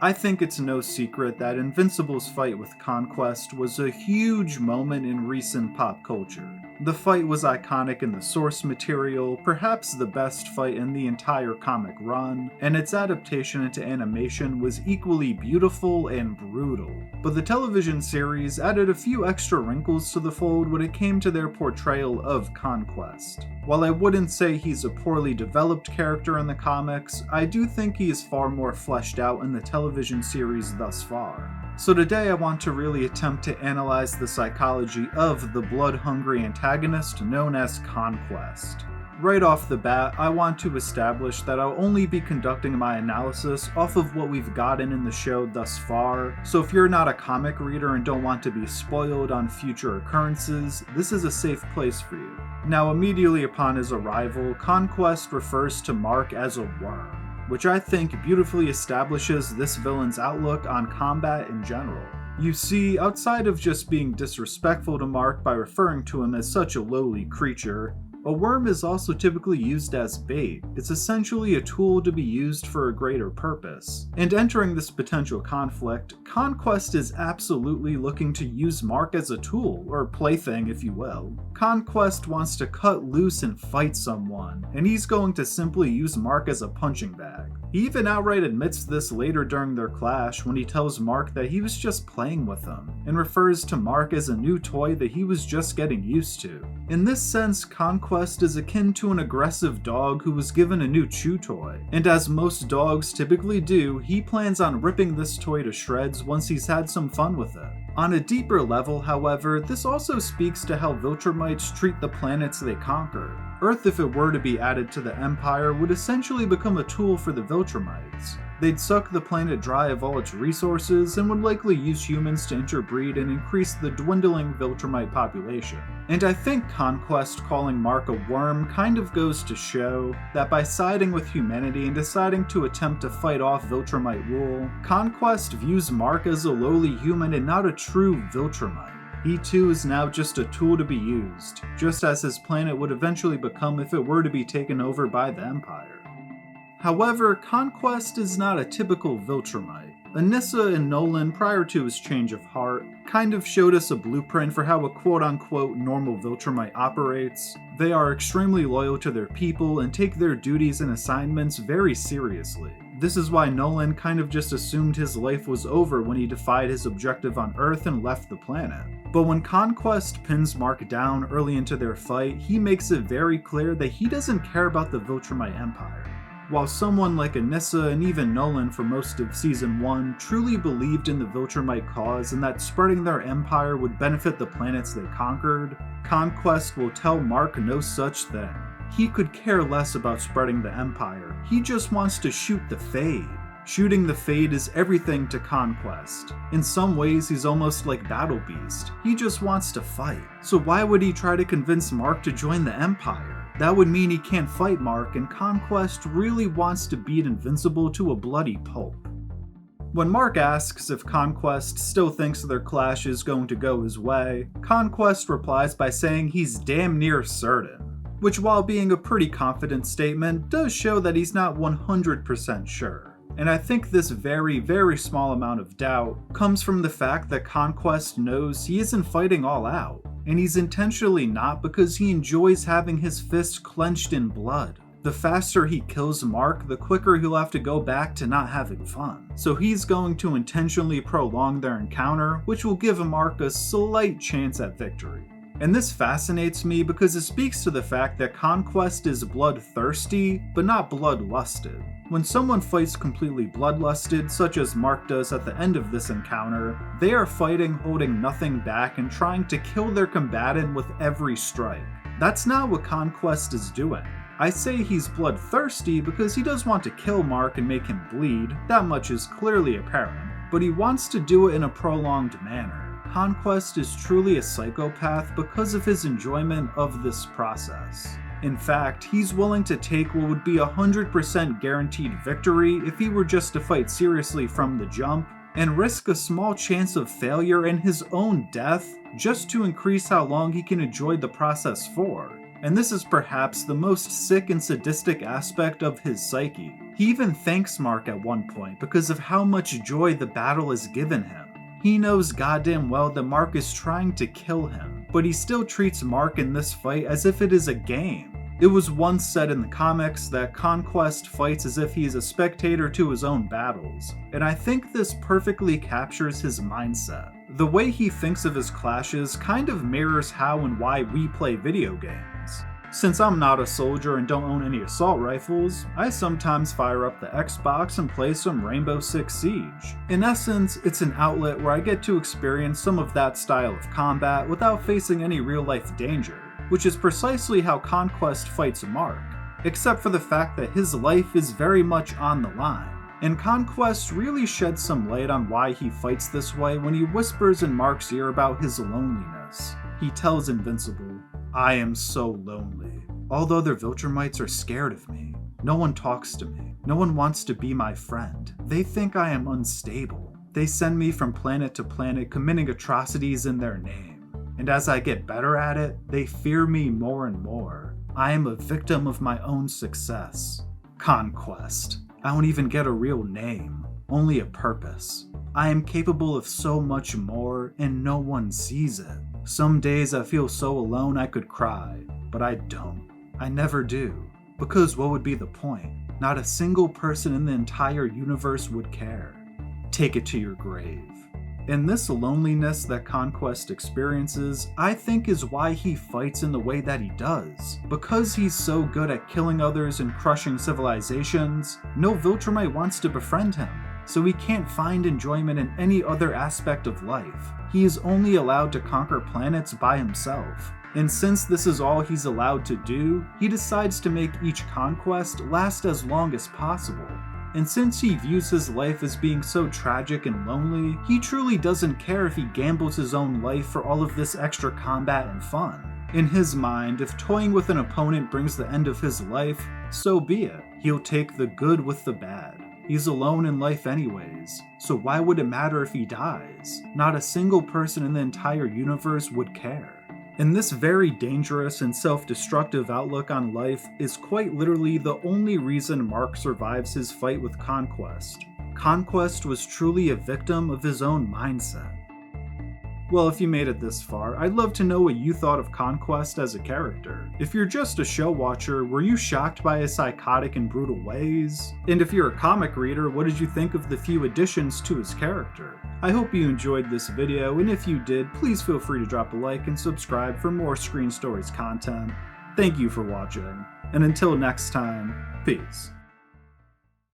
I think it's no secret that Invincible's fight with Conquest was a huge moment in recent pop culture. The fight was iconic in the source material, perhaps the best fight in the entire comic run, and its adaptation into animation was equally beautiful and brutal. But the television series added a few extra wrinkles to the fold when it came to their portrayal of Conquest. While I wouldn't say he's a poorly developed character in the comics, I do think he is far more fleshed out in the television series thus far. So today I want to really attempt to analyze the psychology of the blood-hungry antagonist known as Conquest. Right off the bat, I want to establish that I'll only be conducting my analysis off of what we've gotten in the show thus far, so if you're not a comic reader and don't want to be spoiled on future occurrences, this is a safe place for you. Now, immediately upon his arrival, Conquest refers to Mark as a worm, which I think beautifully establishes this villain's outlook on combat in general. You see, outside of just being disrespectful to Mark by referring to him as such a lowly creature, a worm is also typically used as bait. It's essentially a tool to be used for a greater purpose. And entering this potential conflict, Conquest is absolutely looking to use Mark as a tool, or plaything if you will. Conquest wants to cut loose and fight someone, and he's going to simply use Mark as a punching bag. He even outright admits this later during their clash when he tells Mark that he was just playing with him, and refers to Mark as a new toy that he was just getting used to. In this sense, Conquest is akin to an aggressive dog who was given a new chew toy, and as most dogs typically do, he plans on ripping this toy to shreds once he's had some fun with it. On a deeper level, however, this also speaks to how Viltrumites treat the planets they conquer. Earth, if it were to be added to the Empire, would essentially become a tool for the Viltrumites. They'd suck the planet dry of all its resources and would likely use humans to interbreed and increase the dwindling Viltrumite population. And I think Conquest calling Mark a worm kind of goes to show that by siding with humanity and deciding to attempt to fight off Viltrumite rule, Conquest views Mark as a lowly human and not a true Viltrumite. He too is now just a tool to be used, just as his planet would eventually become if it were to be taken over by the Empire. However, Conquest is not a typical Viltrumite. Anissa and Nolan, prior to his change of heart, kind of showed us a blueprint for how a quote-unquote normal Viltrumite operates. They are extremely loyal to their people and take their duties and assignments very seriously. This is why Nolan kind of just assumed his life was over when he defied his objective on Earth and left the planet. But when Conquest pins Mark down early into their fight, he makes it very clear that he doesn't care about the Viltrumite Empire. While someone like Anissa and even Nolan for most of Season 1 truly believed in the Viltrumite cause and that spreading their empire would benefit the planets they conquered, Conquest will tell Mark no such thing. He could care less about spreading the empire, he just wants to shoot the Fade. Shooting the Fade is everything to Conquest. In some ways, he's almost like Battle Beast. He just wants to fight. So why would he try to convince Mark to join the Empire? That would mean he can't fight Mark, and Conquest really wants to beat Invincible to a bloody pulp. When Mark asks if Conquest still thinks their clash is going to go his way, Conquest replies by saying he's damn near certain. Which, while being a pretty confident statement, does show that he's not 100% sure. And I think this very, very small amount of doubt comes from the fact that Conquest knows he isn't fighting all out. And he's intentionally not because he enjoys having his fist clenched in blood. The faster he kills Mark, the quicker he'll have to go back to not having fun. So he's going to intentionally prolong their encounter, which will give Mark a slight chance at victory. And this fascinates me because it speaks to the fact that Conquest is bloodthirsty, but not bloodlusted. When someone fights completely bloodlusted, such as Mark does at the end of this encounter, they are fighting holding nothing back and trying to kill their combatant with every strike. That's not what Conquest is doing. I say he's bloodthirsty because he does want to kill Mark and make him bleed, that much is clearly apparent, but he wants to do it in a prolonged manner. Conquest is truly a psychopath because of his enjoyment of this process. In fact, he's willing to take what would be 100% guaranteed victory if he were just to fight seriously from the jump, and risk a small chance of failure and his own death just to increase how long he can enjoy the process for. And this is perhaps the most sick and sadistic aspect of his psyche. He even thanks Mark at one point because of how much joy the battle has given him. He knows goddamn well that Mark is trying to kill him, but he still treats Mark in this fight as if it is a game. It was once said in the comics that Conquest fights as if he is a spectator to his own battles, and I think this perfectly captures his mindset. The way he thinks of his clashes kind of mirrors how and why we play video games. Since I'm not a soldier and don't own any assault rifles, I sometimes fire up the Xbox and play some Rainbow Six Siege. In essence, it's an outlet where I get to experience some of that style of combat without facing any real-life danger, which is precisely how Conquest fights Mark, except for the fact that his life is very much on the line. And Conquest really sheds some light on why he fights this way when he whispers in Mark's ear about his loneliness. He tells Invincible, "I am so lonely. All the other Viltrumites are scared of me. No one talks to me. No one wants to be my friend. They think I am unstable. They send me from planet to planet committing atrocities in their name. And as I get better at it, they fear me more and more. I am a victim of my own success. Conquest. I don't even get a real name, only a purpose. I am capable of so much more, and no one sees it. Some days I feel so alone I could cry, but I don't. I never do. Because what would be the point? Not a single person in the entire universe would care. Take it to your grave." And this loneliness that Conquest experiences, I think is why he fights in the way that he does. Because he's so good at killing others and crushing civilizations, no Viltrumite wants to befriend him, so he can't find enjoyment in any other aspect of life. He is only allowed to conquer planets by himself. And since this is all he's allowed to do, he decides to make each conquest last as long as possible. And since he views his life as being so tragic and lonely, he truly doesn't care if he gambles his own life for all of this extra combat and fun. In his mind, if toying with an opponent brings the end of his life, so be it. He'll take the good with the bad. He's alone in life anyways, so why would it matter if he dies? Not a single person in the entire universe would care. And this very dangerous and self-destructive outlook on life is quite literally the only reason Mark survives his fight with Conquest. Conquest was truly a victim of his own mindset. Well, if you made it this far, I'd love to know what you thought of Conquest as a character. If you're just a show watcher, were you shocked by his psychotic and brutal ways? And if you're a comic reader, what did you think of the few additions to his character? I hope you enjoyed this video, and if you did, please feel free to drop a like and subscribe for more Screen Stories content. Thank you for watching, and until next time, peace.